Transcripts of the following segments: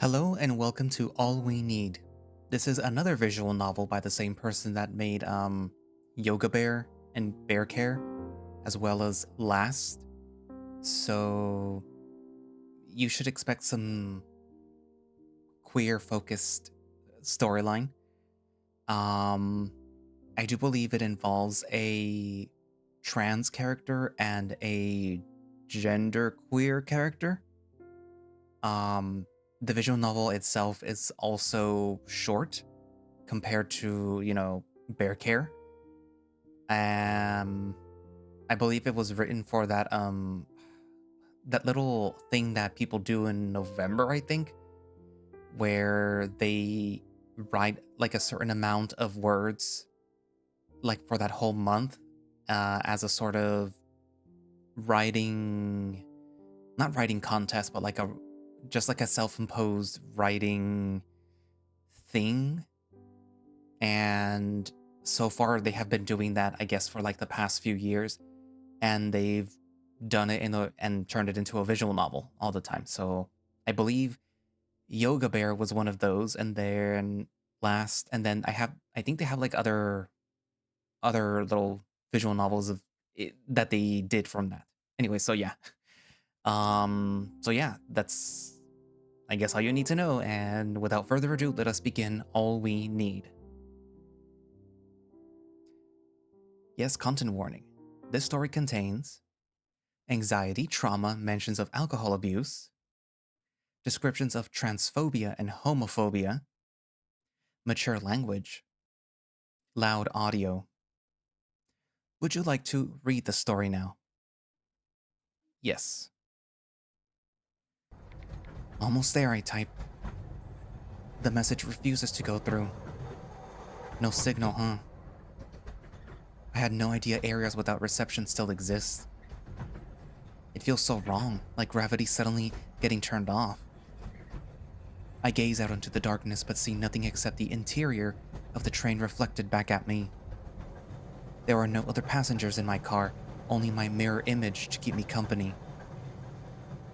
Hello and welcome to All We Need. This is another visual novel by the same person that made Yoga Bear and Bear Care, as well as Last. So you should expect some queer focused storyline. Um I do believe it involves a trans character and a gender queer character. Um the visual novel itself is also short compared to, Bear Care. Um I believe it was written for that little thing that people do in November, I think, where they write like a certain amount of words like for that whole month as a sort of writing not writing contest, but like a just like a self-imposed writing thing. And so far they have been doing that, I guess, for like the past few years, and they've done it and turned it into a visual novel all the time. So I believe Yoga Bear was one of those, and then last, and then I think they have like other little visual novels of it, that they did from that. Anyway, so yeah, so yeah, that's I guess all you need to know. And without further ado, let us begin All We Need. Yes, content warning. This story contains anxiety, trauma, mentions of alcohol abuse, descriptions of transphobia and homophobia, mature language, loud audio. Would you like to read the story now? Yes. Almost there, I type. The message refuses to go through. No signal, huh? I had no idea areas without reception still exist. It feels so wrong, like gravity suddenly getting turned off. I gaze out into the darkness but see nothing except the interior of the train reflected back at me. There are no other passengers in my car, only my mirror image to keep me company.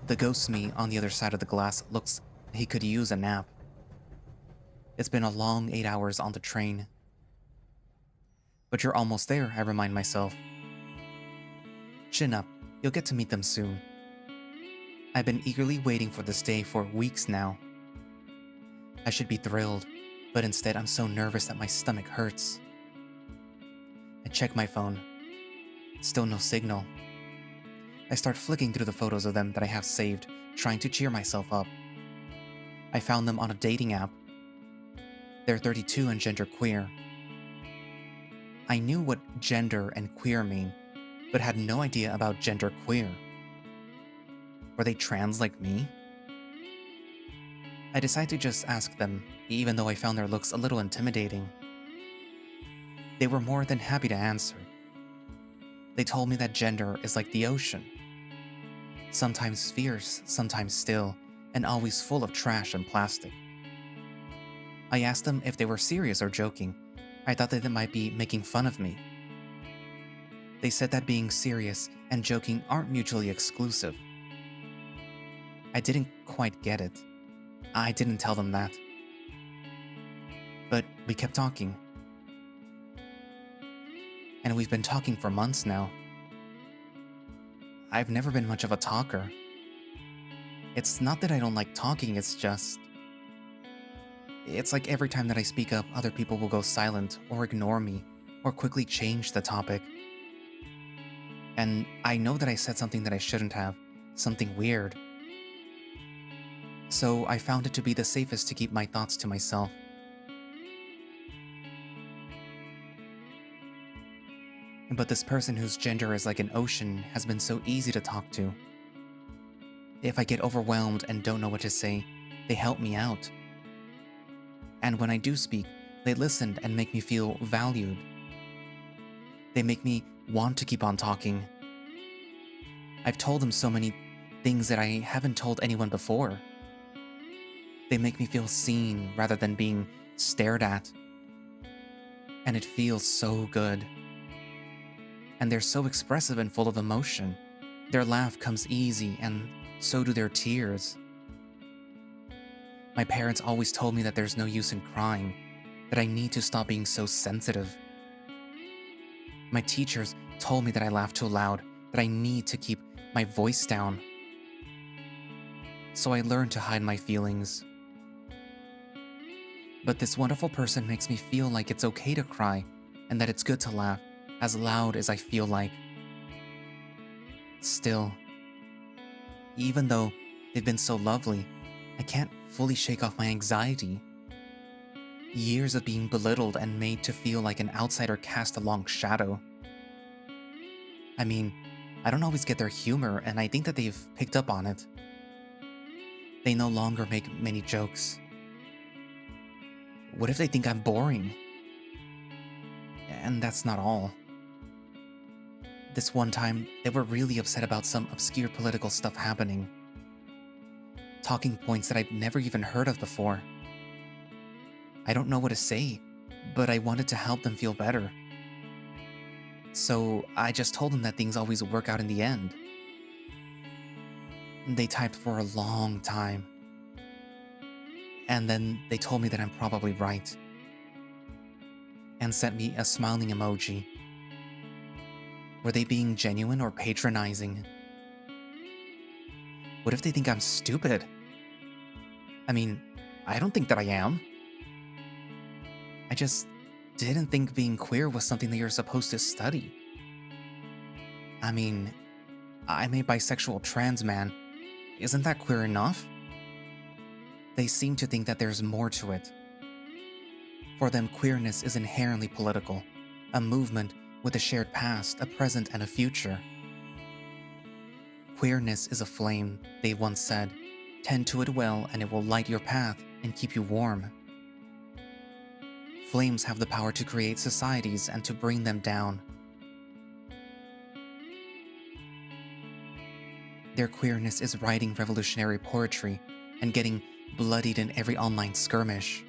The ghost me on the other side of the glass looks like he could use a nap. It's been a long 8 hours on the train. But you're almost there, I remind myself. Chin up, you'll get to meet them soon. I've been eagerly waiting for this day for weeks now. I should be thrilled, but instead I'm so nervous that my stomach hurts. I check my phone. Still no signal. I start flicking through the photos of them that I have saved, trying to cheer myself up. I found them on a dating app. They're 32 and genderqueer. I knew what gender and queer mean, but had no idea about genderqueer. Were they trans like me? I decide to just ask them, even though I found their looks a little intimidating. They were more than happy to answer. They told me that gender is like the ocean. Sometimes fierce, sometimes still, and always full of trash and plastic. I asked them if they were serious or joking. I thought that they might be making fun of me. They said that being serious and joking aren't mutually exclusive. I didn't quite get it. I didn't tell them that. But we kept talking. And we've been talking for months now. I've never been much of a talker. It's not that I don't like talking, it's like every time that I speak up, other people will go silent or ignore me or quickly change the topic. And I know that I said something that I shouldn't have, something weird. So I found it to be the safest to keep my thoughts to myself. But this person whose gender is like an ocean has been so easy to talk to. If I get overwhelmed and don't know what to say, they help me out. And when I do speak, they listen and make me feel valued. They make me want to keep on talking. I've told them so many things that I haven't told anyone before. They make me feel seen rather than being stared at. And it feels so good. And they're so expressive and full of emotion. Their laugh comes easy, and so do their tears. My parents always told me that there's no use in crying, that I need to stop being so sensitive. My teachers told me that I laugh too loud, that I need to keep my voice down. So I learned to hide my feelings. But this wonderful person makes me feel like it's okay to cry and that it's good to laugh as loud as I feel like. Still, even though they've been so lovely, I can't fully shake off my anxiety. Years of being belittled and made to feel like an outsider cast a long shadow. I mean, I don't always get their humor, and I think that they've picked up on it. They no longer make many jokes. What if they think I'm boring? And that's not all. This one time, they were really upset about some obscure political stuff happening. Talking points that I'd never even heard of before. I don't know what to say, but I wanted to help them feel better. So I just told them that things always work out in the end. They typed for a long time. And then they told me that I'm probably right. And sent me a smiling emoji. Were they being genuine or patronizing? What if they think I'm stupid? I mean, I don't think that I am. I just didn't think being queer was something that you're supposed to study. I mean, I'm a bisexual trans man. Isn't that queer enough? They seem to think that there's more to it. For them, queerness is inherently political, a movement with a shared past, a present, and a future. Queerness is a flame, they once said. Tend to it well and it will light your path and keep you warm. Flames have the power to create societies and to bring them down. Their queerness is writing revolutionary poetry and getting bloodied in every online skirmish.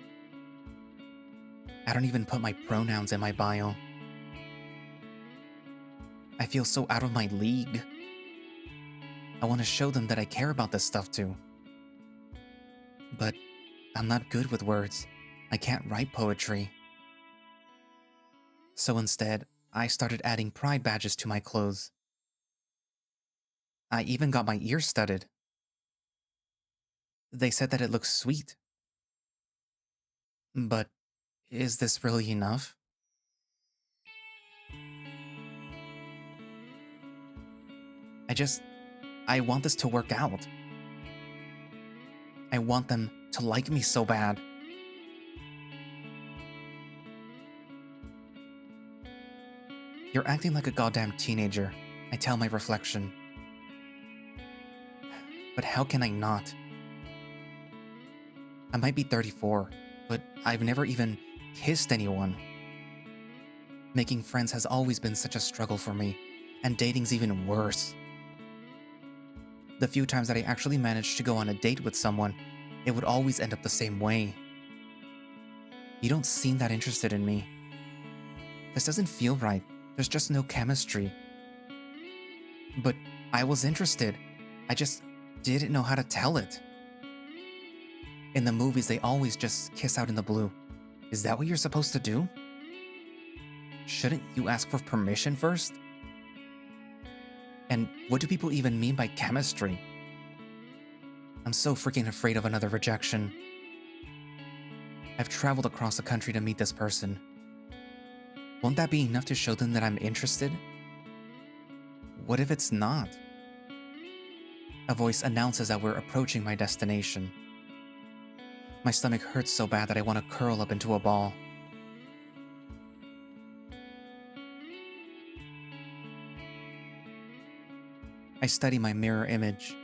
I don't even put my pronouns in my bio. I feel so out of my league. I want to show them that I care about this stuff too. But I'm not good with words. I can't write poetry. So instead, I started adding pride badges to my clothes. I even got my ears studded. They said that it looks sweet. But is this really enough? I want this to work out. I want them to like me so bad. You're acting like a goddamn teenager, I tell my reflection. But how can I not? I might be 34, but I've never even kissed anyone. Making friends has always been such a struggle for me, and dating's even worse. The few times that I actually managed to go on a date with someone, it would always end up the same way. You don't seem that interested in me. This doesn't feel right. There's just no chemistry. But I was interested. I just didn't know how to tell it. In the movies, they always just kiss out in the blue. Is that what you're supposed to do? Shouldn't you ask for permission first? And what do people even mean by chemistry? I'm so freaking afraid of another rejection. I've traveled across the country to meet this person. Won't that be enough to show them that I'm interested? What if it's not? A voice announces that we're approaching my destination. My stomach hurts so bad that I want to curl up into a ball. I study my mirror image.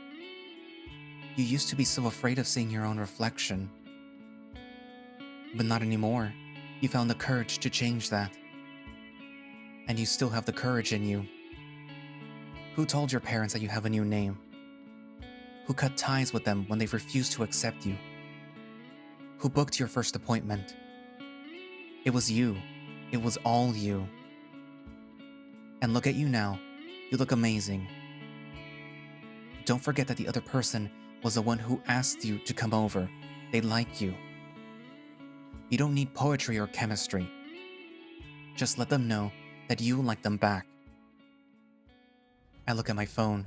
You used to be so afraid of seeing your own reflection. But not anymore. You found the courage to change that. And you still have the courage in you. Who told your parents that you have a new name? Who cut ties with them when they refused to accept you? Who booked your first appointment? It was you. It was all you. And look at you now. You look amazing. Don't forget that the other person was the one who asked you to come over, They like you. You don't need poetry or chemistry. Just let them know that you like them back. I look at my phone.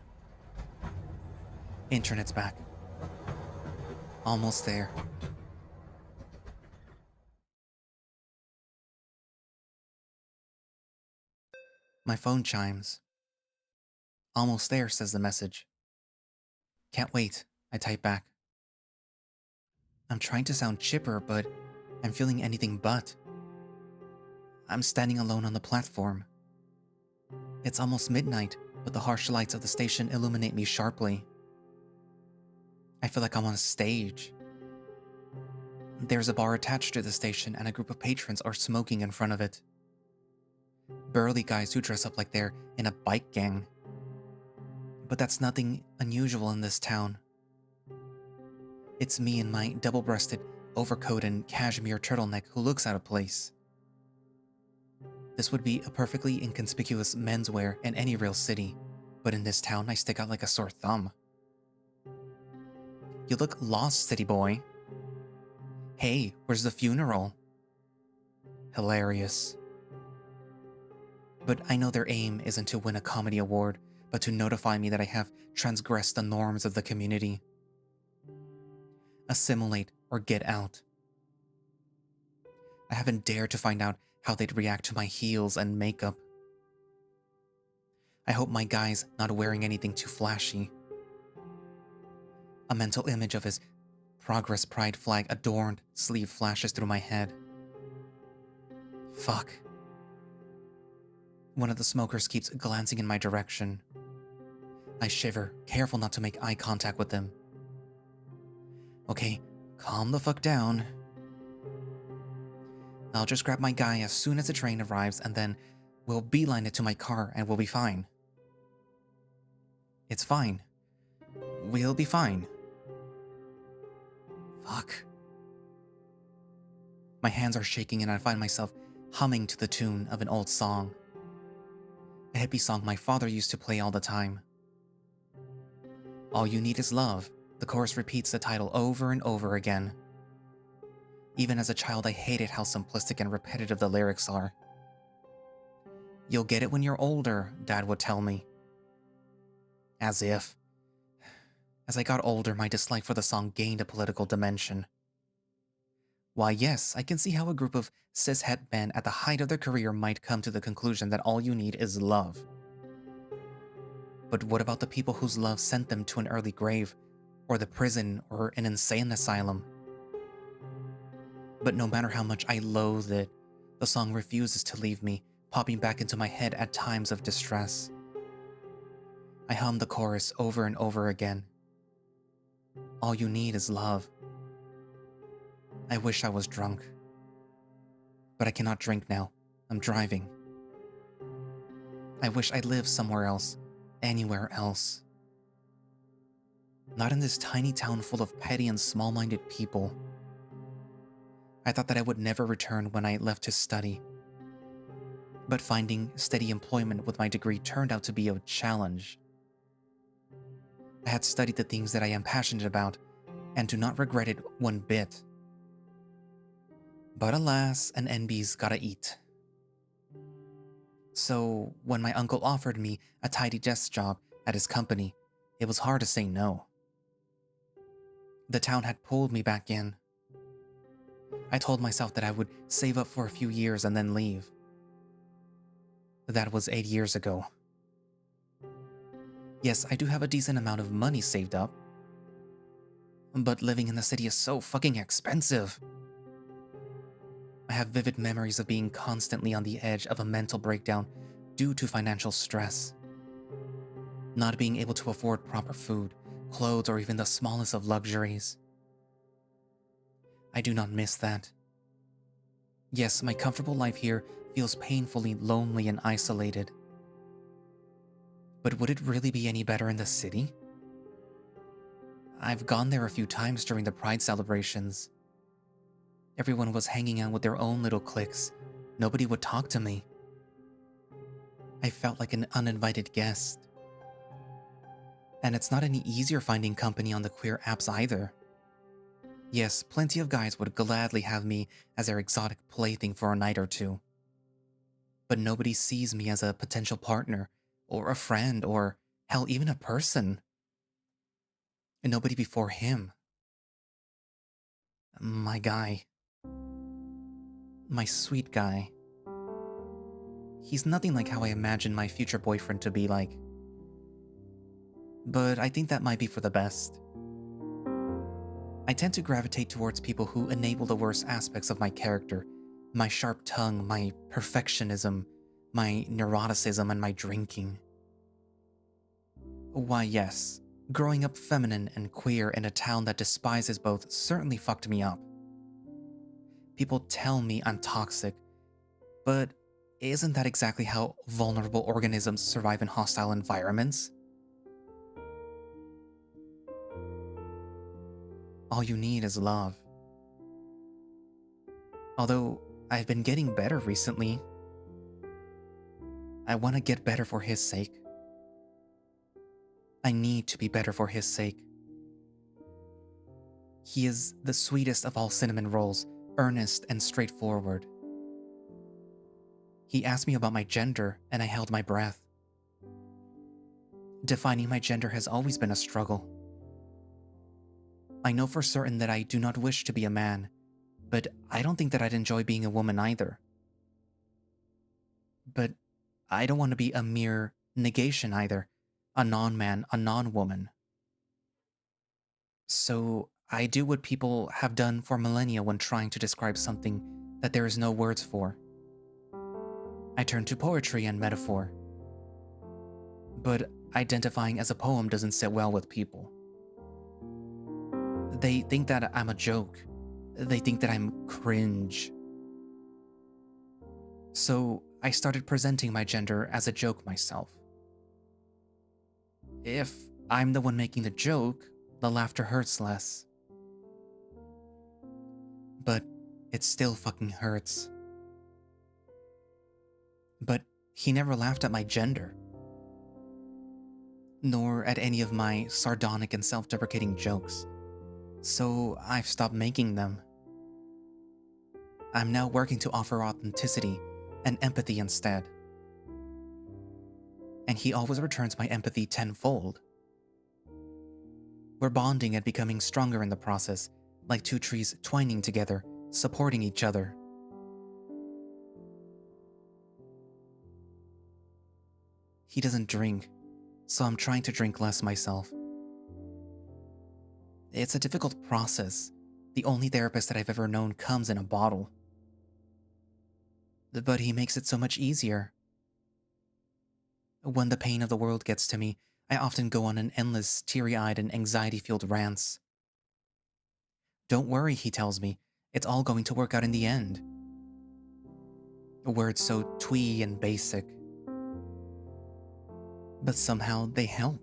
Internet's back. Almost there. My phone chimes. Almost there, says the message. Can't wait, I type back. I'm trying to sound chipper, but I'm feeling anything but. I'm standing alone on the platform. It's almost midnight, but the harsh lights of the station illuminate me sharply. I feel like I'm on a stage. There's a bar attached to the station, and a group of patrons are smoking in front of it. Burly guys who dress up like they're in a bike gang. But that's nothing unusual in this town. It's me in my double-breasted overcoat and cashmere turtleneck who looks out of place. This would be a perfectly inconspicuous menswear in any real city, but in this town I stick out like a sore thumb. You look lost, city boy. Hey, where's the funeral? Hilarious. But I know their aim isn't to win a comedy award, but to notify me that I have transgressed the norms of the community. Assimilate or get out. I haven't dared to find out how they'd react to my heels and makeup. I hope my guy's not wearing anything too flashy. A mental image of his Progress Pride flag adorned sleeve flashes through my head. Fuck. One of the smokers keeps glancing in my direction. I shiver, careful not to make eye contact with them. Okay, calm the fuck down. I'll just grab my guy as soon as the train arrives and then we'll beeline it to my car and we'll be fine. It's fine. We'll be fine. Fuck. My hands are shaking and I find myself humming to the tune of an old song. A hippie song my father used to play all the time. All you need is love. The chorus repeats the title over and over again. Even as a child, I hated how simplistic and repetitive the lyrics are. You'll get it when you're older, Dad would tell me. As if. As I got older, my dislike for the song gained a political dimension. Why, yes, I can see how a group of cishet men at the height of their career might come to the conclusion that all you need is love. But what about the people whose love sent them to an early grave, or the prison, or an insane asylum? But no matter how much I loathe it, the song refuses to leave me, popping back into my head at times of distress. I hum the chorus over and over again. All you need is love. I wish I was drunk. But I cannot drink now. I'm driving. I wish I lived somewhere else, anywhere else. Not in this tiny town full of petty and small-minded people. I thought that I would never return when I left to study. But finding steady employment with my degree turned out to be a challenge. I had studied the things that I am passionate about, and do not regret it one bit. But alas, an NB's gotta eat. So, when my uncle offered me a tidy desk job at his company, it was hard to say no. The town had pulled me back in. I told myself that I would save up for a few years and then leave. That was 8 years ago. Yes, I do have a decent amount of money saved up. But living in the city is so fucking expensive. I have vivid memories of being constantly on the edge of a mental breakdown due to financial stress. Not being able to afford proper food, clothes, or even the smallest of luxuries. I do not miss that. Yes, my comfortable life here feels painfully lonely and isolated. But would it really be any better in the city? I've gone there a few times during the Pride celebrations. Everyone was hanging out with their own little cliques. Nobody would talk to me. I felt like an uninvited guest. And it's not any easier finding company on the queer apps either. Yes, plenty of guys would gladly have me as their exotic plaything for a night or two. But nobody sees me as a potential partner, or a friend, or hell, even a person. And nobody before him. My guy. My sweet guy. He's nothing like how I imagine my future boyfriend to be like. But I think that might be for the best. I tend to gravitate towards people who enable the worst aspects of my character, my sharp tongue, my perfectionism, my neuroticism, and my drinking. Why, yes, growing up feminine and queer in a town that despises both certainly fucked me up. People tell me I'm toxic, but isn't that exactly how vulnerable organisms survive in hostile environments? All you need is love. Although I've been getting better recently, I want to get better for his sake. I need to be better for his sake. He is the sweetest of all cinnamon rolls, earnest and straightforward. He asked me about my gender, and I held my breath. Defining my gender has always been a struggle. I know for certain that I do not wish to be a man, but I don't think that I'd enjoy being a woman either. But I don't want to be a mere negation either, a non-man, a non-woman. So I do what people have done for millennia when trying to describe something that there is no words for. I turn to poetry and metaphor. But identifying as a poem doesn't sit well with people. They think that I'm a joke. They think that I'm cringe. So I started presenting my gender as a joke myself. If I'm the one making the joke, the laughter hurts less. But it still fucking hurts. But he never laughed at my gender. Nor at any of my sardonic and self-deprecating jokes. So I've stopped making them. I'm now working to offer authenticity and empathy instead. And he always returns my empathy tenfold. We're bonding and becoming stronger in the process, like two trees twining together, supporting each other. He doesn't drink, so I'm trying to drink less myself. It's a difficult process. The only therapist that I've ever known comes in a bottle. But he makes it so much easier. When the pain of the world gets to me, I often go on an endless, teary-eyed and anxiety-fueled rants. Don't worry, he tells me. It's all going to work out in the end. Words so twee and basic. But somehow they help.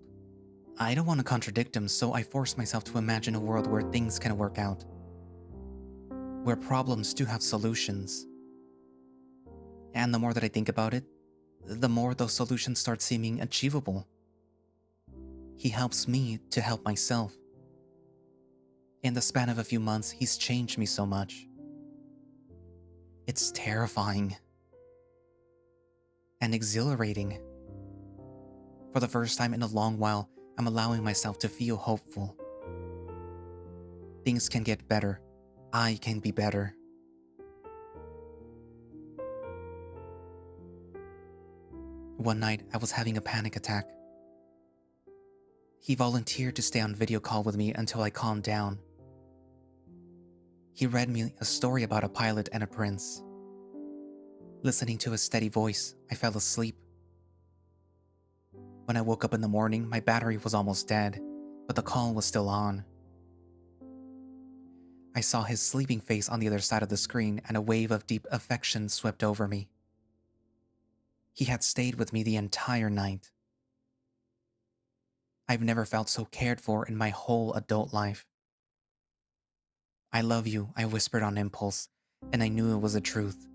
I don't want to contradict him, so I force myself to imagine a world where things can work out. Where problems do have solutions. And the more that I think about it, the more those solutions start seeming achievable. He helps me to help myself. In the span of a few months, he's changed me so much. It's terrifying. And exhilarating. For the first time in a long while, I'm allowing myself to feel hopeful. Things can get better. I can be better. One night, I was having a panic attack. He volunteered to stay on video call with me until I calmed down. He read me a story about a pilot and a prince. Listening to his steady voice, I fell asleep. When I woke up in the morning, my battery was almost dead, but the call was still on. I saw his sleeping face on the other side of the screen, and a wave of deep affection swept over me. He had stayed with me the entire night. I've never felt so cared for in my whole adult life. I love you, I whispered on impulse, and I knew it was the truth.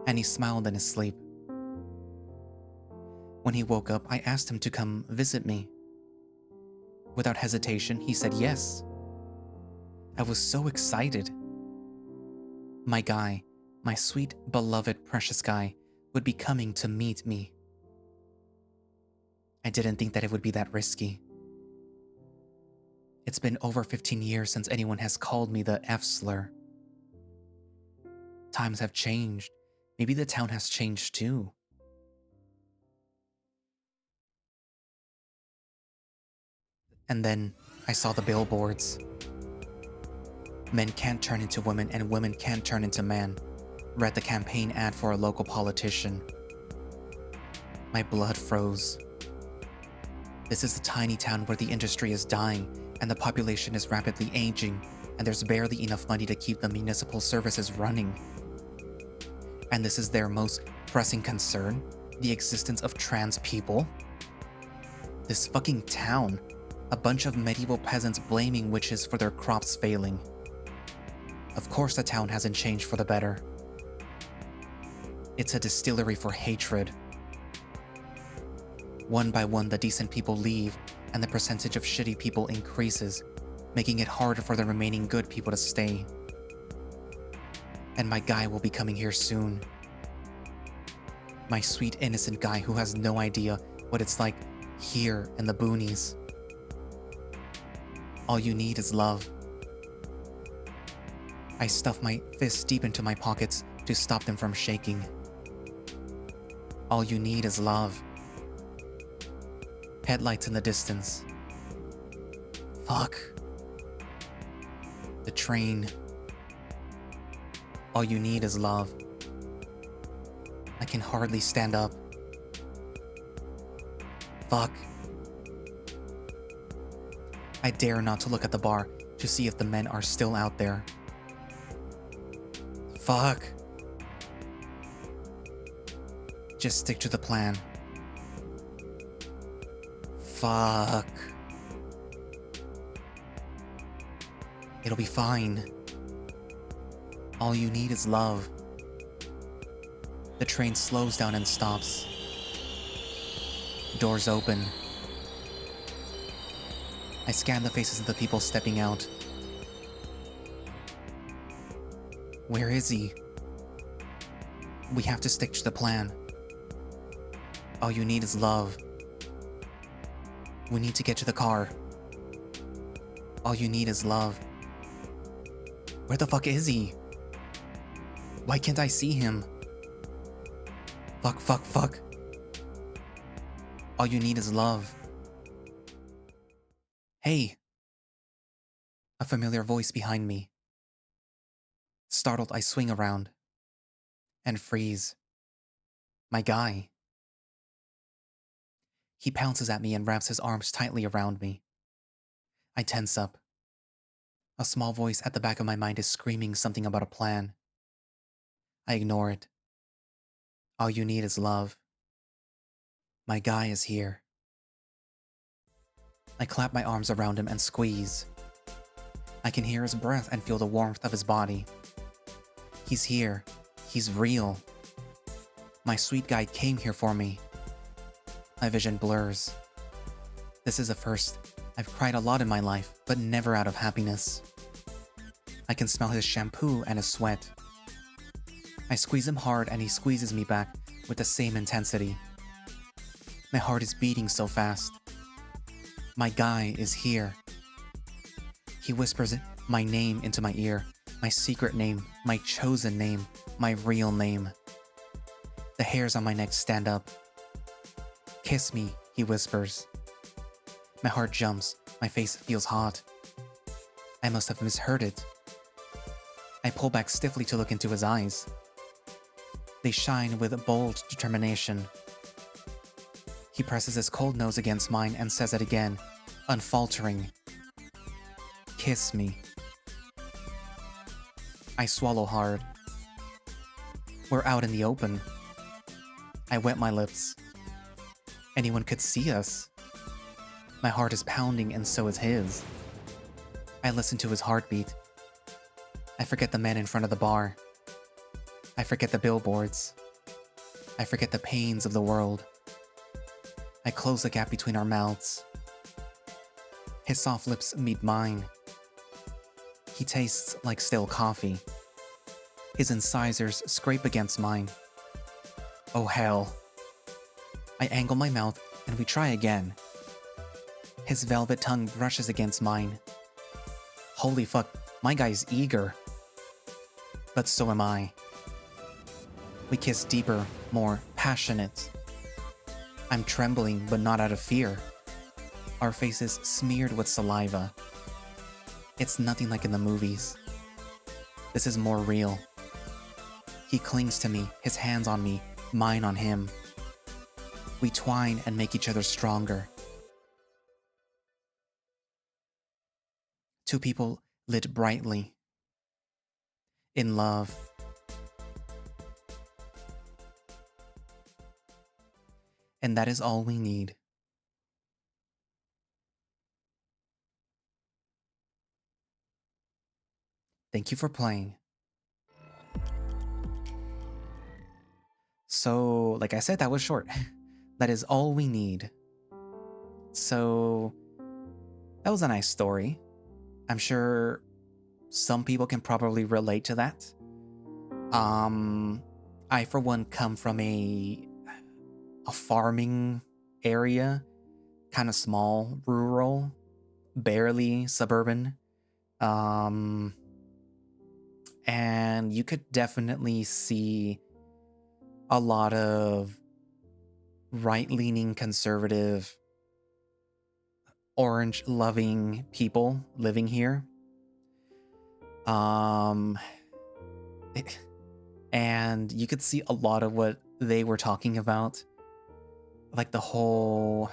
And he smiled in his sleep. When he woke up, I asked him to come visit me. Without hesitation, he said yes. I was so excited. My guy, my sweet, beloved, precious guy, would be coming to meet me. I didn't think that it would be that risky. It's been over 15 years since anyone has called me the F slur. Times have changed. Maybe the town has changed too. And then I saw the billboards. Men can't turn into women and women can't turn into men. Read the campaign ad for a local politician. My blood froze. This is the tiny town where the industry is dying and the population is rapidly aging, and there's barely enough money to keep the municipal services running. And this is their most pressing concern, the existence of trans people. This fucking town, a bunch of medieval peasants blaming witches for their crops failing. Of course the town hasn't changed for the better. It's a distillery for hatred. One by one, the decent people leave, and the percentage of shitty people increases, making it harder for the remaining good people to stay. And my guy will be coming here soon. My sweet innocent guy who has no idea what it's like here in the boonies. All you need is love. I stuff my fists deep into my pockets to stop them from shaking. All you need is love. Headlights in the distance. Fuck. The train. All you need is love. I can hardly stand up. Fuck. I dare not to look at the bar to see if the men are still out there. Fuck. Just stick to the plan. Fuck. It'll be fine. All you need is love. The train slows down and stops. Doors open. I scan the faces of the people stepping out. Where is he? We have to stick to the plan. All you need is love. We need to get to the car. All you need is love. Where the fuck is he? Why can't I see him? Fuck, fuck, fuck. All you need is love. Hey! A familiar voice behind me. Startled, I swing around. And freeze. My guy. He pounces at me and wraps his arms tightly around me. I tense up. A small voice at the back of my mind is screaming something about a plan. I ignore it. All you need is love. My guy is here. I clap my arms around him and squeeze. I can hear his breath and feel the warmth of his body. He's here. He's real. My sweet guy came here for me. My vision blurs. This is a first. I've cried a lot in my life, but never out of happiness. I can smell his shampoo and his sweat. I squeeze him hard and he squeezes me back with the same intensity. My heart is beating so fast. My guy is here. He whispers my name into my ear, my secret name, my chosen name, my real name. The hairs on my neck stand up. Kiss me, he whispers. My heart jumps, my face feels hot. I must have misheard it. I pull back stiffly to look into his eyes. They shine with bold determination. He presses his cold nose against mine and says it again, unfaltering. Kiss me. I swallow hard. We're out in the open. I wet my lips. Anyone could see us. My heart is pounding and so is his. I listen to his heartbeat. I forget the men in front of the bar. I forget the billboards. I forget the pains of the world. I close the gap between our mouths. His soft lips meet mine. He tastes like stale coffee. His incisors scrape against mine. Oh hell. I angle my mouth and we try again. His velvet tongue brushes against mine. Holy fuck, my guy's eager. But so am I. We kiss deeper, more passionate. I'm trembling, but not out of fear. Our faces smeared with saliva. It's nothing like in the movies. This is more real. He clings to me, his hands on me, mine on him. We twine and make each other stronger. Two people lit brightly. In love. And that is all we need. Thank you for playing. So, like I said, that was short. That is all we need. So, that was a nice story. I'm sure some people can probably relate to that. I, for one, come from a farming area, kind of small, rural, barely suburban. And you could definitely see a lot of right-leaning, conservative, orange-loving people living here. And you could see a lot of what they were talking about, like the whole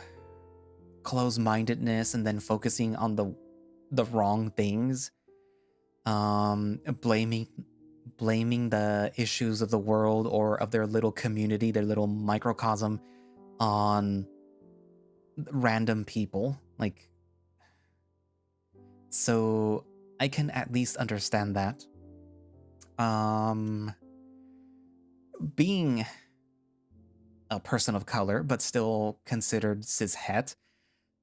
close-mindedness and then focusing on the wrong things, blaming the issues of the world or of their little community, their little microcosm, on random people. Like, so I can at least understand that. Being a person of color, but still considered cishet.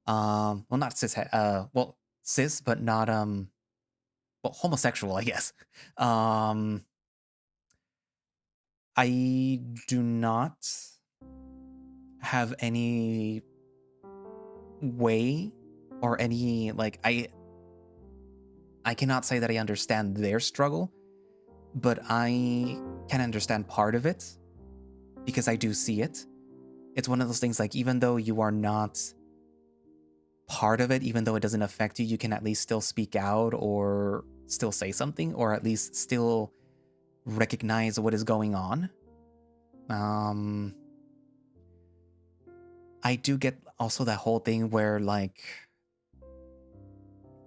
Well, not cishet. Well, cis, but not well, homosexual, I guess. I do not have any way or any, like, I cannot say that I understand their struggle, but I can understand part of it because I do see it. It's one of those things, like, even though you are not part of it, even though it doesn't affect you, you can at least still speak out or still say something, or at least still recognize what is going on. I do get also that whole thing where, like,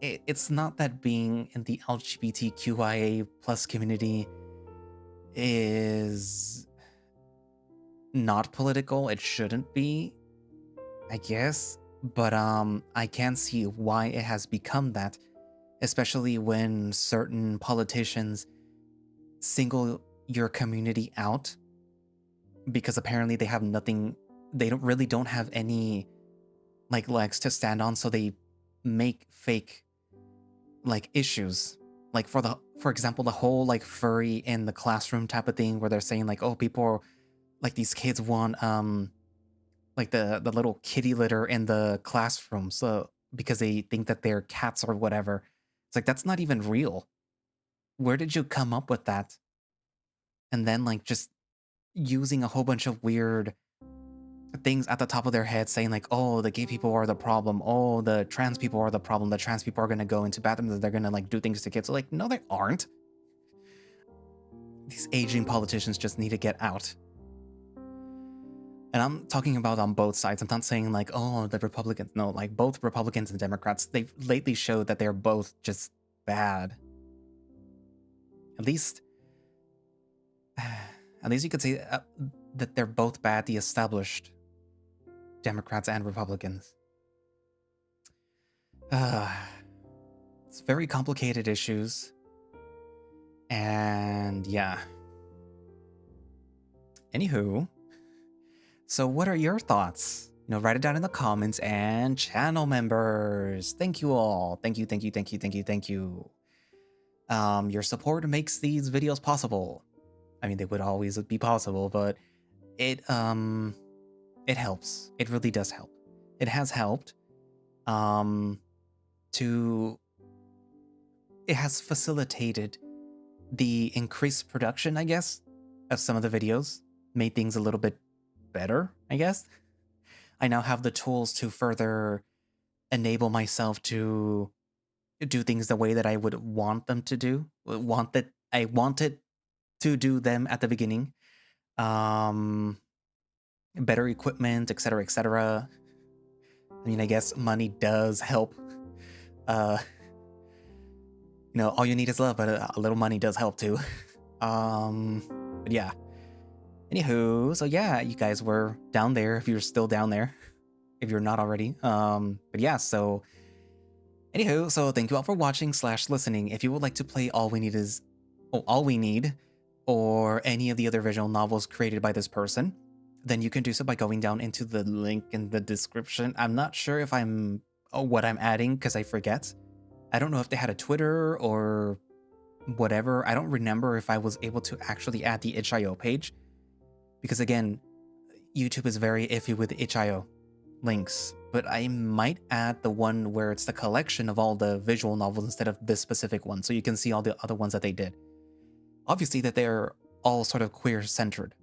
it's not that being in the LGBTQIA plus community is not political. It shouldn't be, I guess. But I can see why it has become that, especially when certain politicians single your community out because apparently they have nothing, they don't have any, like, legs to stand on, so they make fake, like, issues. Like, for example, the whole, like, furry in the classroom type of thing, where they're saying, like, oh, people are, like, these kids want like the little kitty litter in the classroom, so because they think that they're cats or whatever. It's like, that's not even real. Where did you come up with that? And then, like, just using a whole bunch of weird things at the top of their head, saying, like, oh, the gay people are the problem, oh, the trans people are the problem, the trans people are gonna go into bathrooms, they're gonna, like, do things to kids. So, like, no, they aren't. These aging politicians just need to get out. And I'm talking about on both sides. I'm not saying, like, oh, the Republicans. No, like, both Republicans and Democrats, they've lately showed that they're both just bad. At least you could say that they're both bad, the established Democrats and Republicans. It's very complicated issues. And yeah. Anywho, so what are your thoughts? You know, write it down in the comments. And channel members, thank you all. Thank you. Your support makes these videos possible. I mean, they would always be possible, but it helps. It really does help. It has helped to it has facilitated the increased production, I guess, of some of the videos, made things a little bit better, I guess. I now have the tools to further enable myself to do things the way that I would want them to do, want that I wanted to do them at the beginning. Um, Better equipment, etc., etc. I mean, I guess money does help. Uh, all you need is love, but a little money does help too. But yeah. Anywho, so yeah, you guys were down there if you're still down there, if you're not already. But yeah, so anywho, so thank you all for watching / listening. If you would like to play All We Need, or any of the other visual novels created by this person, then you can do so by going down into the link in the description. I'm not sure if what I'm adding because I forget. I don't know if they had a Twitter or whatever. I don't remember if I was able to actually add the itch.io page. Because again, YouTube is very iffy with itch.io links. But I might add the one where it's the collection of all the visual novels instead of this specific one. So you can see all the other ones that they did. Obviously that they're all sort of queer-centric,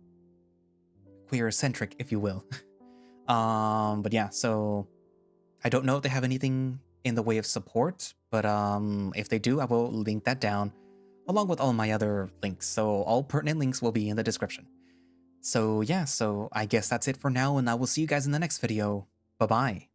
if you will. But yeah, so I don't know if they have anything in the way of support, but if they do, I will link that down along with all my other links. So all pertinent links will be in the description. So yeah, so I guess that's it for now, and I will see you guys in the next video. Bye-bye.